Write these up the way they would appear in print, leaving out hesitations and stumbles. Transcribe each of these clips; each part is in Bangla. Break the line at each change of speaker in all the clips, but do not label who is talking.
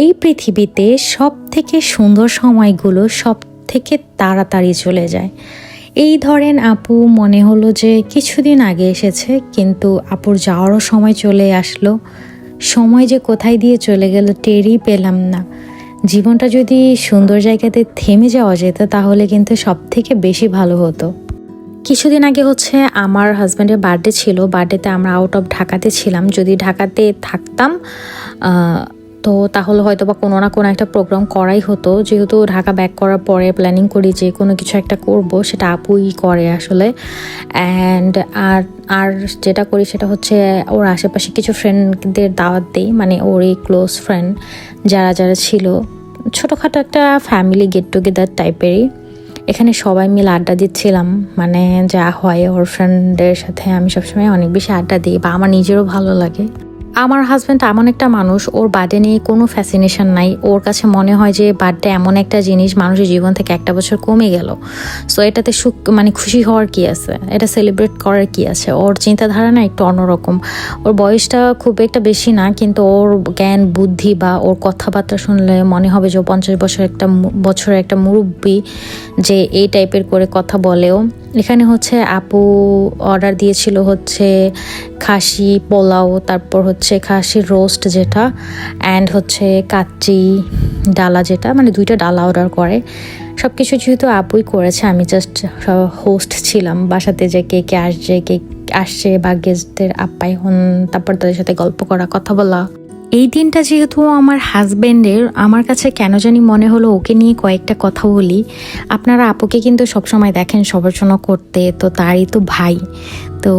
এই পৃথিবীতে সব থেকে সুন্দর সময়গুলো সব থেকে তাড়াতাড়ি চলে যায়। এই ধরেন আপু মনে হলো যে কিছুদিন আগে এসেছে, কিন্তু আপুর যাওয়ারও সময় চলে আসলো। সময় যে কোথায় দিয়ে চলে গেল টেরই পেলাম না। জীবনটা যদি সুন্দর জায়গাতে থেমে যাওয়া যেত তাহলে কিন্তু সব থেকে বেশি ভালো হতো। কিছুদিন আগে আমার হাজব্যান্ডের বার্থডে ছিল। বার্থডেতে আমরা আউট অফ ঢাকাতে ছিলাম। যদি ঢাকাতে থাকতাম তো তাহলে হয়তো বা কোনো না কোনো একটা প্রোগ্রাম করাই হতো। যেহেতু ঢাকা ব্যাক করার পরে প্ল্যানিং করি যে কোনো কিছু একটা করব, সেটা আপুই করে আসলে। অ্যান্ড আর যেটা করি সেটা হচ্ছে ওর আশেপাশে কিছু ফ্রেন্ডদের দাওয়াত দিই, মানে ওর এই ক্লোজ ফ্রেন্ড যারা যারা ছিল। ছোটোখাটো একটা ফ্যামিলি গেট টুগেদার টাইপেরই। এখানে সবাই মিলে আড্ডা দিচ্ছিলাম, মানে যা হয় ওর ফ্রেন্ডদের সাথে আমি সবসময় অনেক বেশি আড্ডা দিই, বা আমার নিজেরও ভালো লাগে। আমার হাজব্যান্ড এমন একটা মানুষ, ওর বার্থডে নিয়ে কোনো ফ্যাসিনেশন নাই। ওর কাছে মনে হয় যে বার্থডে এমন একটা জিনিস, মানুষের জীবন থেকে একটা বছর কমে গেল, সো এটাতে সুখ মানে খুশি হওয়ার কি আছে, এটা সেলিব্রেট করার কি আছে। ওর চিন্তাধারা না একটু অন্যরকম। ওর বয়সটা খুব একটা বেশি না, কিন্তু ওর জ্ঞান বুদ্ধি বা ওর কথাবার্তা শুনলে মনে হবে যে 50 বছরের একটা মুরব্বী, যে এই টাইপের করে কথা বলেও। এখানে আপু অর্ডার দিয়েছিল খাসি পোলাও, তারপর খাসির রোস্ট যেটা, অ্যান্ড কাচ্চি ডালা, যেটা মানে 2টা ডালা অর্ডার করে। সব কিছু যেহেতু আপুই করেছে, আমি জাস্ট হোস্ট ছিলাম। বাসাতে যে কে কে আসছে বা গেস্টদের আপ্যায়ন, তারপর তাদের সাথে গল্প করা, কথা বলা। এই দিনটা যেহেতু আমার হাজব্যান্ডের, আমার কাছে কেন জানি মনে হলো ওকে নিয়ে কয়েকটা কথা বলি। আপনারা আপুকে কিন্তু সবসময় দেখেন সবার জন্য করতে, তো তারই তো ভাই, তো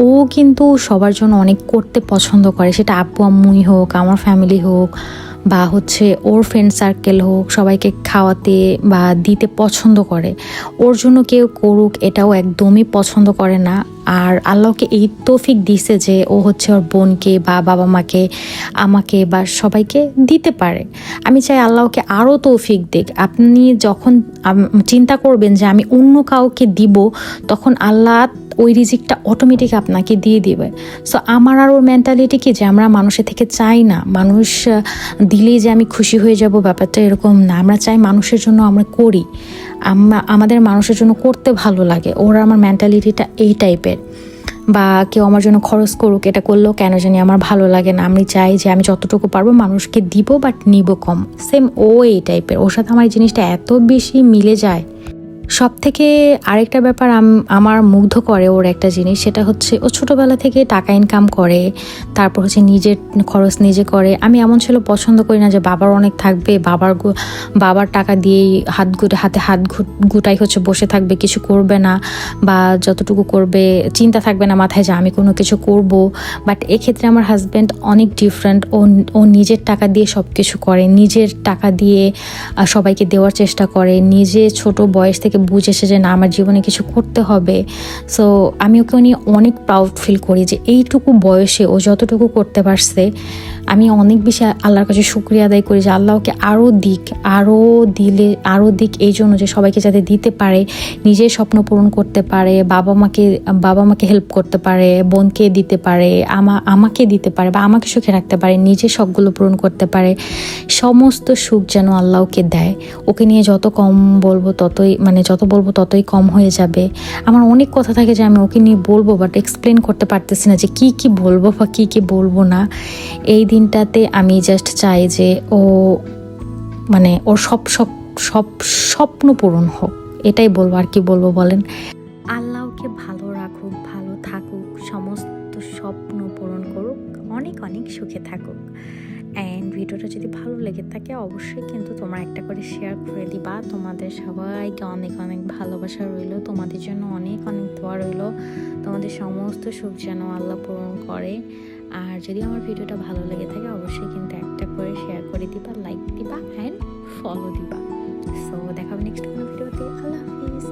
ও কিন্তু সবার জন্য অনেক করতে পছন্দ করে। সেটা আপু আম্মুই হোক, আমার ফ্যামিলি হোক, বা ওর ফ্রেন্ড সার্কেল হোক, সবাইকে খাওয়াতে বা দিতে পছন্দ করে। ওর জন্য কেউ করুক এটাও একদমই পছন্দ করে না। আর আল্লাহকে এই তৌফিক দিছে যে ও ওর বোনকে বা বাবা মাকে, আমাকে বা সবাইকে দিতে পারে। আমি চাই আল্লাহকে আরও তৌফিক দিক। আপনি যখন চিন্তা করবেন যে আমি অন্য কাউকে দিব, তখন আল্লাহ ওই রিজিকটা অটোমেটিক আপনাকে দিয়ে দিবে। সো আমার আর ওর মেন্টালিটি কি যে আমরা মানুষের থেকে চাই না মানুষ দিলেই যে আমি খুশি হয়ে যাব, ব্যাপারটা এরকম না। আমরা চাই মানুষের জন্য আমরা করি, আমাদের মানুষের জন্য করতে ভালো লাগে। ওরা আমার মেন্টালিটিটা এই টাইপের। বা কেউ আমার জন্য খরচ করুক, এটা করলেও কেন জানি আমার ভালো লাগে না। আমি চাই যে আমি যতটুকু পারবো মানুষকে দিব, বাট নিব কম। সেম ও এই টাইপের। ওর সাথে আমার এই জিনিসটা এত বেশি মিলে যায়। সব থেকে আরেকটা ব্যাপার আমার মুগ্ধ করে ওর একটা জিনিস, সেটা ও ছোটোবেলা থেকে টাকা ইনকাম করে, তারপর নিজের খরচ নিজে করে। আমি এমন ছিল পছন্দ করি না যে বাবার অনেক থাকবে, বাবার টাকা দিয়েই হাতে হাত গুটাই বসে থাকবে, কিছু করবে না, বা যতটুকু করবে চিন্তা থাকবে না মাথায় যে আমি কোনো কিছু করব। বাট এক্ষেত্রে আমার হাজব্যান্ড অনেক ডিফারেন্ট। ও নিজের টাকা দিয়ে সব কিছু করে, নিজের টাকা দিয়ে সবাইকে দেওয়ার চেষ্টা করে, নিজে ছোট বয়স থেকে বুঝেছে যে না আমার জীবনে কিছু করতে হবে। সো আমি ওকে নিয়ে অনেক প্রাউড ফিল করি যে এইটুকু বয়সে ও যতটুকু করতে পারছে। আমি অনেক বেশি আল্লাহর কাছে শুকরিয়া আদায় করি যে আল্লাহকে আরও দিক এই জন্য যে সবাইকে যাতে দিতে পারে, নিজের স্বপ্ন পূরণ করতে পারে, বাবা মাকে হেল্প করতে পারে, বোনকে দিতে পারে, আমাকে দিতে পারে, বা আমাকে সুখে রাখতে পারে, নিজের শখগুলো পূরণ করতে পারে। সমস্ত সুখ যেন আল্লাহকে দেয়। ওকে নিয়ে যত বলবো ততই কম হয়ে যাবে। আমার অনেক কথা থাকে যে আমি ওকে নিয়ে বলবো, বাট এক্সপ্লেন করতে পারতেছি না যে কি বলবো বা কি বলবো না। এই দিনটাতে আমি জাস্ট চাই যে ওর সব স্বপ্ন পূরণ হোক, এটাই বলবো। আর কি বলবো বলেন। আল্লাহ ওকে ভালো রাখুক, ভালো থাকুক, সমস্ত স্বপ্ন পূরণ করুক, অনেক অনেক সুখে থাকুক। অ্যান্ড ভিডিওটা যদি ভালো লেগে থাকে অবশ্যই কিন্তু তোমরা একটা করে শেয়ার করে দিবা। তোমাদের সবাইকে অনেক অনেক ভালোবাসা রইলো, তোমাদের জন্য অনেক অনেক দোয়া রইলো। তোমাদের সমস্ত সুখ যেন আল্লাহ পূরণ করে। আর যদি আমার ভিডিওটা ভালো লেগে থাকে অবশ্যই কিন্তু একটা করে শেয়ার করে দিবা, লাইক দিবা অ্যান্ড ফলো দিবা। সো দেখা হবে নেক্সট কোনো ভিডিওতে। আল্লাহ হাফিজ।